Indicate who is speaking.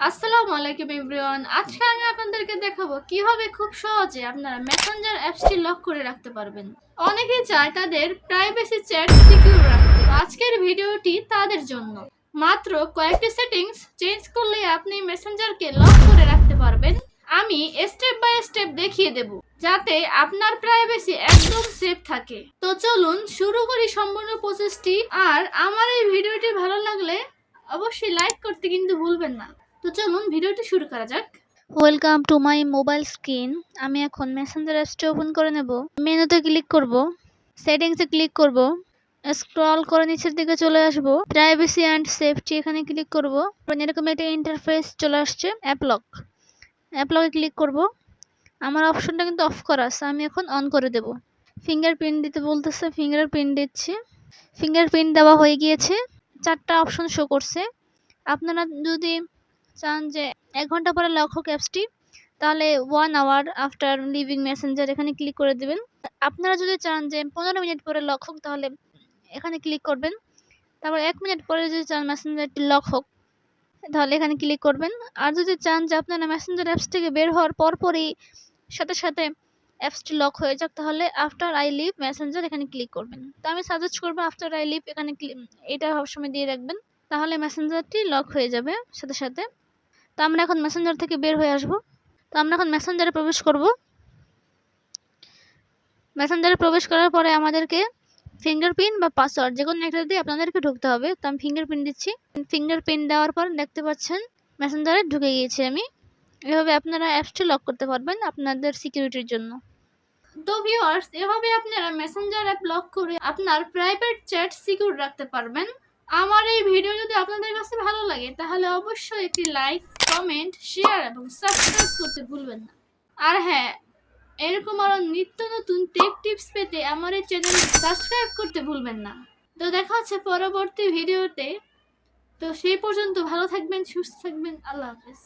Speaker 1: আসসালামু আলাইকুম এভরিওয়ান। আজকে আমি আপনাদেরকে দেখাবো কিভাবে খুব সহজে আপনারা মেসেঞ্জার অ্যাপসটি লক করে রাখতে পারবেন। অনেকেই চায় তাদের প্রাইভেসি চ্যাট সিকিউর রাখতে। আজকের ভিডিওটি তাদের জন্য। মাত্র কয়েকটি সেটিংস চেঞ্জ করলে আপনি মেসেঞ্জারকে লক করে রাখতে পারবেন। আমি স্টেপ বাই স্টেপ দেখিয়ে দেব যাতে আপনার প্রাইভেসি একদম সেফ থাকে। তো চলুন শুরু করি সম্পূর্ণ প্রসেসটি। আর আমার এই ভিডিওটি ভালো লাগলে অবশ্যই লাইক করতে কিন্তু ভুলবেন না। তো চলুন ভিডিওটি শুরু করা যাক।
Speaker 2: Welcome to my mobile screen. আমি এখন মেসেঞ্জার অ্যাপসটি ওপেন করে নেব। মেনুতে ক্লিক করব, সেটিংসে ক্লিক করব, স্ক্রল করে নিচের দিকে চলে আসব, প্রাইভেসি অ্যান্ড সেফটি এখানে ক্লিক করব। এরকম একটা ইন্টারফেস চলে আসছে, অ্যাপ লকে ক্লিক করব। আমার অপশনটা কিন্তু অফ করা আছে, আমি এখন অন করে দেব। ফিঙ্গারপ্রিন্ট দিতে বলতেছে, ফিঙ্গারপ্রিন্ট দিচ্ছি। ফিঙ্গারপ্রিন্ট দেওয়া হয়ে গিয়েছে, 4টা অপশন শো করছে। আপনারা যদি চান যে 1 ঘন্টা পরে লক হোক অ্যাপসটি, তাহলে 1 আওয়ার আফটার লিভিং মেসেঞ্জার এখানে ক্লিক করে দিবেন। আপনারা যদি চান যে 15 মিনিট পরে লক হোক, তাহলে এখানে ক্লিক করবেন। তারপর 1 মিনিট পরে যদি চান মেসেঞ্জারটি লক হোক, তাহলে এখানে ক্লিক করবেন। আর যদি চান যে আপনারা মেসেঞ্জার অ্যাপস থেকে বের হওয়ার পরপরই সাথে সাথে অ্যাপসটি লক হয়ে যাক, তাহলে আফটার আই লিভ মেসেঞ্জার এখানে ক্লিক করবেন। তো আমি সাজেস্ট করবো আফটার আই লিভ এখানে এটা সবসময় দিয়ে রাখবেন, তাহলে মেসেঞ্জারটি লক হয়ে যাবে সাথে সাথে। তো আমরা এখন মেসেঞ্জার থেকে বের হয়ে আসব। তো আমরা এখন মেসেঞ্জারে প্রবেশ করব। মেসেঞ্জারে প্রবেশ করার পরে আমাদেরকে ফিঙ্গারপ্রিন্ট বা পাসওয়ার্ড যে কোনো একটা দিয়ে আপনাদেরকে ঢুকতে হবে। তো আমি ফিঙ্গারপ্রিন্ট দিচ্ছি। ফিঙ্গারপ্রিন্ট দেওয়ার পর দেখতে পাচ্ছেন মেসেঞ্জারে ঢুকে গিয়েছি আমি। এভাবে আপনারা অ্যাপসটি লক করতে পারবেন আপনাদের সিকিউরিটির জন্য।
Speaker 1: তো ভিউয়ার্স, এভাবে আপনারা মেসেঞ্জার অ্যাপ লক করে আপনার প্রাইভেট চ্যাট সিকিউর রাখতে পারবেন। আমার এই ভিডিও যদি আপনাদের কাছে ভালো লাগে তাহলে অবশ্যই একটি লাইক, কমেন্ট, শেয়ার এবং সাবস্ক্রাইব করতে ভুলবেন না। আর হ্যাঁ, এরকম আরো নিত্য নতুন টেক টিপস পেতে আমার এই চ্যানেল সাবস্ক্রাইব করতে ভুলবেন না। তো দেখা হচ্ছে পরবর্তী ভিডিওতে। তো সেই পর্যন্ত ভালো থাকবেন, সুস্থ থাকবেন। আল্লাহ হাফেজ।